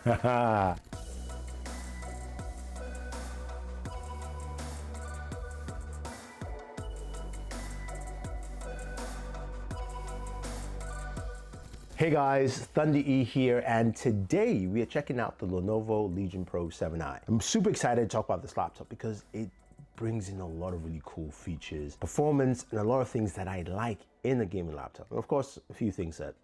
Hey guys, Thunder E here, and today we are checking out the Lenovo Legion Pro 7i. I'm super excited to talk about this laptop because it brings in a lot of really cool features, performance, and a lot of things that I like in a gaming laptop. And of course, a few things that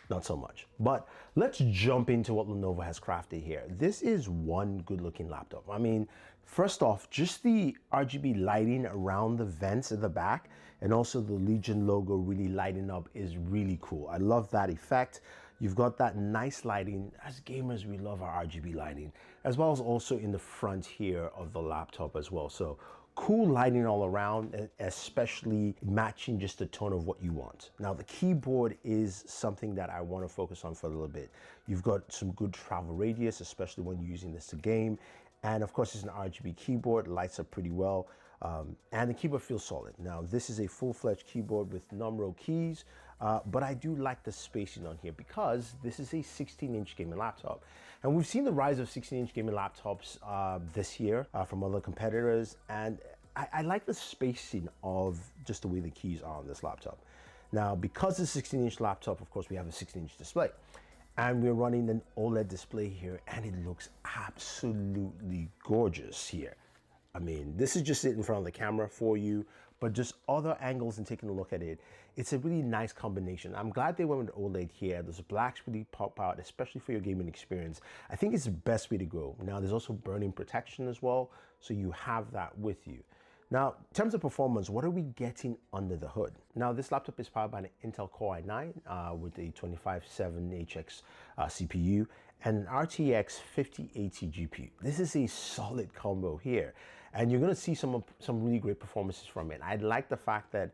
not so much. But let's jump into what Lenovo has crafted here. This is one good looking laptop. I mean, first off, just the RGB lighting around the vents at the back and also the Legion logo really lighting up is really cool. I love that effect. You've got that nice lighting. As gamers, we love our RGB lighting, as well as also in the front here of the laptop as well. So cool lighting all around, especially matching just the tone of what you want. Now, the keyboard is something that I want to focus on for a little bit. You've got some good travel radius, especially when you're using this to game. And of course, it's an RGB keyboard, lights up pretty well, and the keyboard feels solid. Now, this is a full-fledged keyboard with numero keys, but I do like the spacing on here because this is a 16-inch gaming laptop. And we've seen the rise of 16-inch gaming laptops this year from other competitors, and I like the spacing of just the way the keys are on this laptop. Now, because it's a 16-inch laptop, of course, we have a 16-inch display. And we're running an OLED display here, and it looks absolutely gorgeous here. I mean, this is just it in front of the camera for you, but just other angles and taking a look at it, it's a really nice combination. I'm glad they went with OLED here. Those blacks really pop out, especially for your gaming experience. I think it's the best way to go. Now, there's also burn-in protection as well, so you have that with you. Now, in terms of performance, what are we getting under the hood? Now, this laptop is powered by an Intel Core i9 with a 2570HX CPU and an RTX 5080 GPU. This is a solid combo here, and you're gonna see some really great performances from it. I like the fact that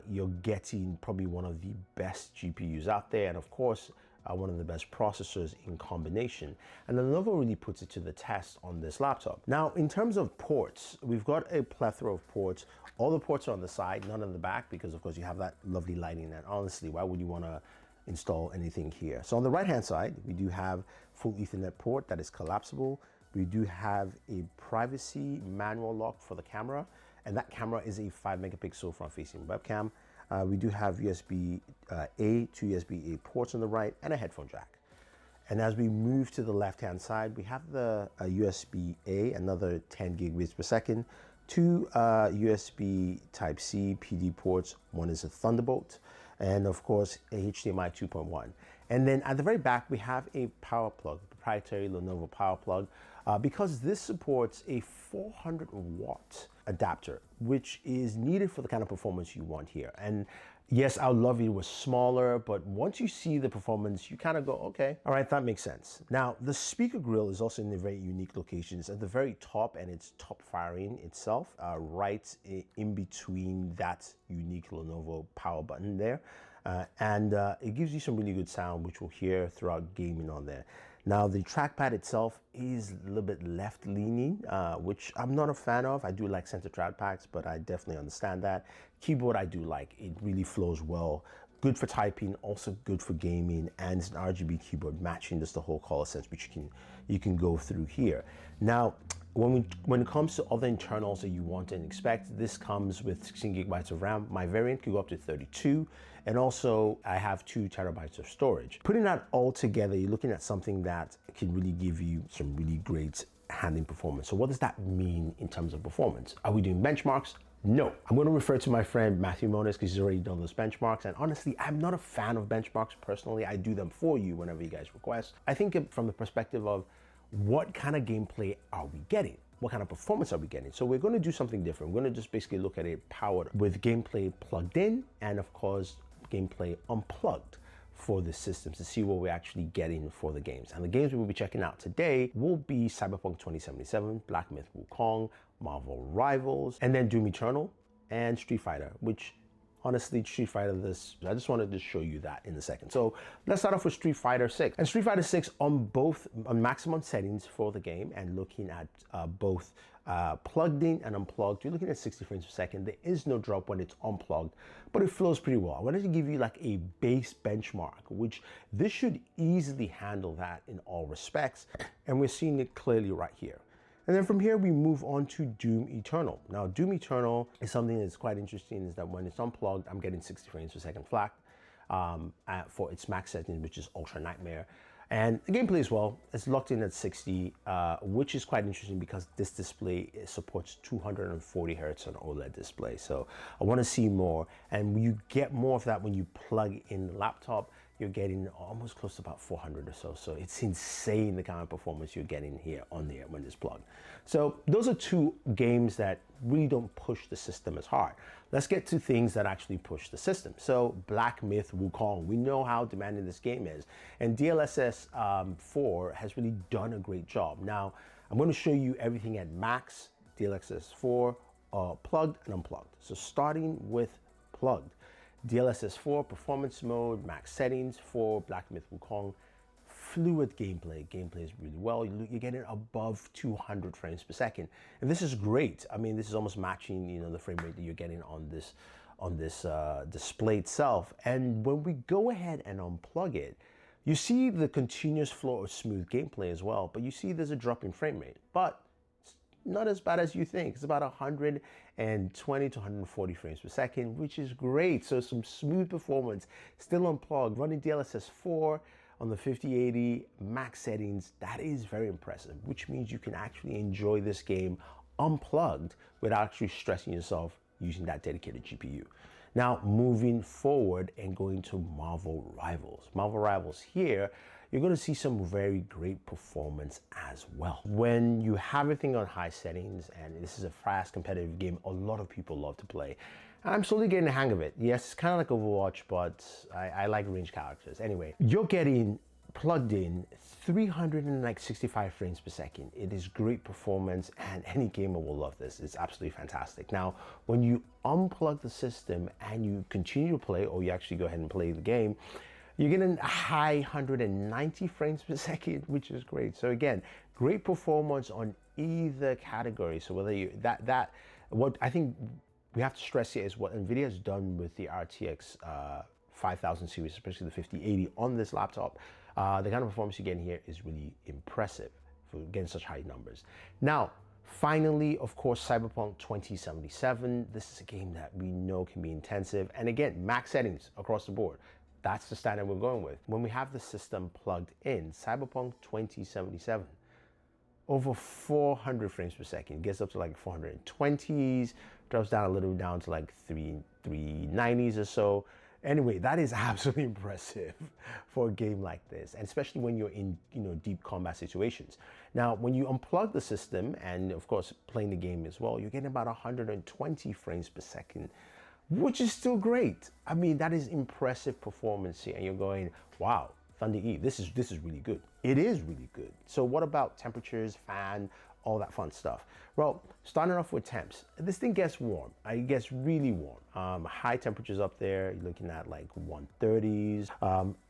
you're getting probably one of the best GPUs out there, and of course, one of the best processors in combination. And Lenovo really puts it to the test on this laptop. Now, in terms of ports, we've got a plethora of ports. All the ports are on the side, none on the back, because of course you have that lovely lighting. And honestly, why would you want to install anything here? So on the right-hand side, we do have full Ethernet port that is collapsible. We do have a privacy manual lock for the camera, and that camera is a 5 megapixel front-facing webcam. We do have USB-A to USB-A ports on the right and a headphone jack. And as we move to the left-hand side, we have the USB-A, another 10 gigabits per second, two USB Type-C PD ports. One is a Thunderbolt, and of course, a HDMI 2.1. And then at the very back, we have a power plug, proprietary Lenovo power plug, because this supports a 400 watt adapter, which is needed for the kind of performance you want here. And yes, I would love it was smaller, but once you see the performance, you kind of go, okay, all right, that makes sense. Now, the speaker grill is also in a very unique location. It's at the very top, and it's top firing itself, right in between that unique Lenovo power button there. And it gives you some really good sound, which we'll hear throughout gaming on there. Now, the trackpad itself is a little bit left-leaning, which I'm not a fan of. I do like center trackpads, but I definitely understand that. Keyboard, I do like. It really flows well. Good for typing, also good for gaming, and it's an RGB keyboard matching just the whole color sense, which you can go through here. Now, when it comes to other internals that you want and expect, this comes with 16 gigabytes of RAM. My variant could go up to 32, and also I have 2 terabytes of storage. Putting that all together, you're looking at something that can really give you some really great handling performance. So what does that mean in terms of performance? Are we doing benchmarks? No. I'm going to refer to my friend Matthew Moniz because he's already done those benchmarks. And honestly, I'm not a fan of benchmarks personally. I do them for you whenever you guys request. I think from the perspective of what kind of gameplay are we getting? What kind of performance are we getting? So we're going to do something different. We're going to just basically look at it powered with gameplay plugged in and of course, gameplay unplugged for the systems to see what we're actually getting for the games. And the games we will be checking out today will be Cyberpunk 2077, Black Myth Wukong, Marvel Rivals, and then Doom Eternal and Street Fighter, which honestly, Street Fighter, I just wanted to show you that in a second. So let's start off with Street Fighter 6. And Street Fighter 6 on maximum settings for the game and looking at both Plugged in and unplugged, you're looking at 60 frames per second. There is no drop when it's unplugged, but it flows pretty well. I wanted to give you like a base benchmark, which this should easily handle that in all respects, and we're seeing it clearly right here. And then from here, we move on to Doom Eternal. Now, Doom Eternal is something that's quite interesting, is that when it's unplugged, I'm getting 60 frames per second flat for its max setting, which is Ultra Nightmare. And the gameplay as well, it's locked in at 60, which is quite interesting because this display supports 240 hertz on OLED display. So I want to see more, and you get more of that when you plug in the laptop. You're getting almost close to about 400 or so. So it's insane the kind of performance you're getting here on there when it's plugged. So those are two games that really don't push the system as hard. Let's get to things that actually push the system. So Black Myth Wukong, we know how demanding this game is. And DLSS 4 has really done a great job. Now, I'm going to show you everything at max, DLSS 4, plugged and unplugged. So starting with plugged. DLSS 4 performance mode, max settings for Black Myth Wukong, fluid gameplay. Gameplay is really well. You're getting above 200 frames per second, and this is great. I mean, this is almost matching, you know, the frame rate that you're getting on this display itself. And when we go ahead and unplug it, you see the continuous flow of smooth gameplay as well. But you see there's a drop in frame rate, but not as bad as you think. It's about 120 to 140 frames per second, which is great. So some smooth performance, still unplugged, running DLSS 4 on the 5080 max settings. That is very impressive, which means you can actually enjoy this game unplugged without actually stressing yourself using that dedicated GPU. Now, moving forward and going to Marvel Rivals. Marvel Rivals here, you're going to see some very great performance as well. When you have everything on high settings, and this is a fast competitive game a lot of people love to play, I'm slowly getting the hang of it. Yes, it's kind of like Overwatch, but I like ranged characters. Anyway, you're getting plugged in 365 frames per second. It is great performance, and any gamer will love this. It's absolutely fantastic. Now, when you unplug the system and you continue to play, or you actually go ahead and play the game, you're getting a high 190 frames per second, which is great. So again, great performance on either category. So whether you what I think we have to stress here is what NVIDIA has done with the RTX 5000 series, especially the 5080 on this laptop. The kind of performance you're getting here is really impressive for getting such high numbers. Now, finally, of course, Cyberpunk 2077. This is a game that we know can be intensive. And again, max settings across the board. That's the standard we're going with. When we have the system plugged in, Cyberpunk 2077, over 400 frames per second, gets up to like 420s, drops down a little down to like 390s or so. Anyway, that is absolutely impressive for a game like this, and especially when you're in, you know, deep combat situations. Now, when you unplug the system and of course playing the game as well, you're getting about 120 frames per second, which is still great. I mean, that is impressive performance here, and you're going, wow, Thunder E, this is really good. It is really good. So what about temperatures, fan, all that fun stuff? Well, starting off with temps, this thing gets warm. It gets really warm. High temperatures up there, you're looking at like 130s.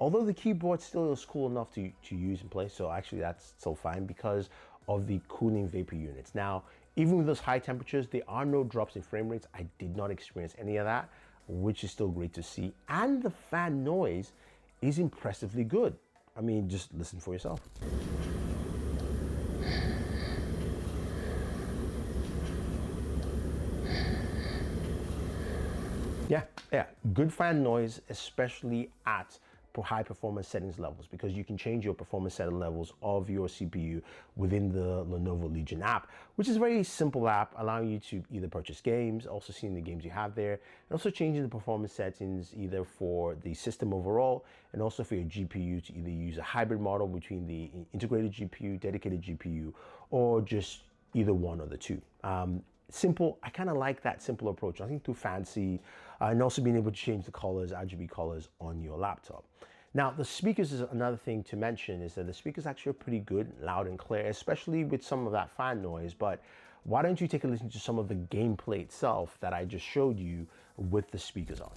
Although the keyboard still is cool enough to use and play, so actually that's still fine because of the cooling vapor units. Now, even with those high temperatures, there are no drops in frame rates. I did not experience any of that, which is still great to see. And the fan noise is impressively good. I mean, just listen for yourself. Yeah, good fan noise, especially at high performance settings levels, because you can change your performance setting levels of your CPU within the Lenovo Legion app, which is a very simple app allowing you to either purchase games, also seeing the games you have there, and also changing the performance settings either for the system overall and also for your GPU to either use a hybrid model between the integrated GPU, dedicated GPU, or just either one or the two. Simple. I kind of like that simple approach. Nothing too fancy, and also being able to change the colors, RGB colors on your laptop. Now, the speakers is another thing to mention, is that the speakers actually are pretty good, loud and clear, especially with some of that fan noise. But why don't you take a listen to some of the gameplay itself that I just showed you with the speakers on.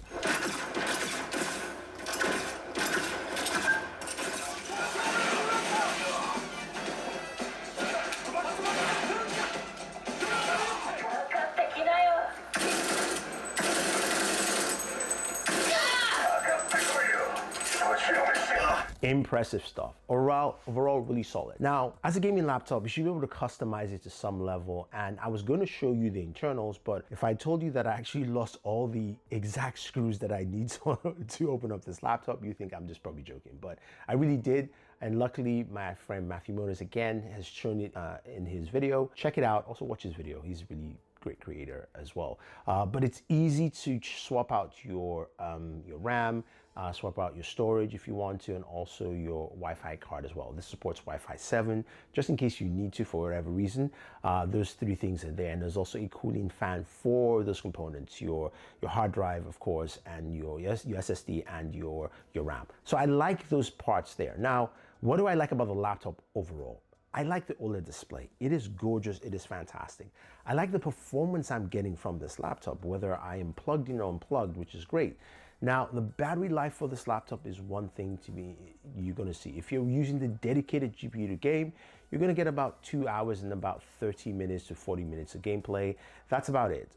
impressive stuff. Overall really solid. Now, as a gaming laptop, you should be able to customize it to some level, and I was going to show you the internals, but if I told you that I actually lost all the exact screws that I need to open up this laptop, you think I'm just probably joking, but I really did. And luckily, my friend Matthew Moniz again has shown it in his video. Check it out. Also watch his video. He's really great creator as well. But it's easy to swap out your RAM, swap out your storage if you want to, and also your Wi-Fi card as well. This supports Wi-Fi 7, just in case you need to for whatever reason. Those three things are there, and there's also a cooling fan for those components, your hard drive, of course, and your SSD and your RAM. So I like those parts there. Now, what do I like about the laptop overall? I like the OLED display. It is gorgeous, it is fantastic. I like the performance I'm getting from this laptop, whether I am plugged in or unplugged, which is great. Now, the battery life for this laptop is one thing you're gonna see. If you're using the dedicated GPU to game, you're gonna get about 2 hours and about 30 minutes to 40 minutes of gameplay. That's about it.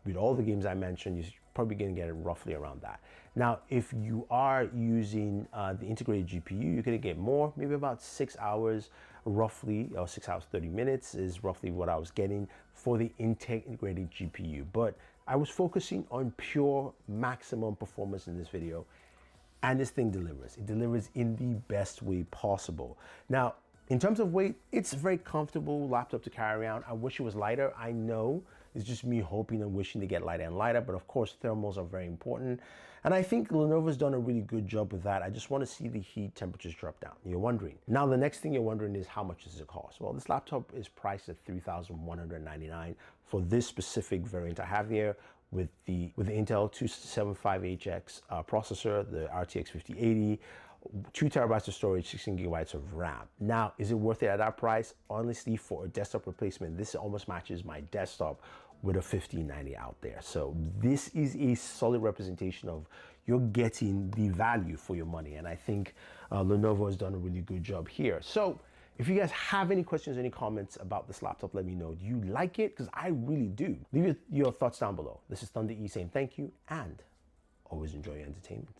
With all the games I mentioned, you're probably gonna get it roughly around that. Now, if you are using the integrated GPU, you're gonna get more, maybe about 6 hours roughly, or 6 hours, 30 minutes is roughly what I was getting for the integrated GPU. But I was focusing on pure maximum performance in this video, and this thing delivers. It delivers in the best way possible. Now, in terms of weight, it's a very comfortable laptop to carry around. I wish it was lighter. I know it's just me hoping and wishing to get lighter and lighter, but of course thermals are very important. And I think Lenovo's done a really good job with that. I just want to see the heat temperatures drop down. You're wondering. Now the next thing you're wondering is how much does it cost? Well, this laptop is priced at $3,199 for this specific variant I have here with the Intel 275HX processor, the RTX 5080, 2 terabytes of storage, 16 gigabytes of RAM. Now, is it worth it at that price? Honestly, for a desktop replacement, this almost matches my desktop with a 1590 out there. So this is a solid representation of you're getting the value for your money. And I think Lenovo has done a really good job here. So if you guys have any questions, any comments about this laptop, let me know. Do you like it? Because I really do. Leave your thoughts down below. This is Thunder E saying thank you and always enjoy your entertainment.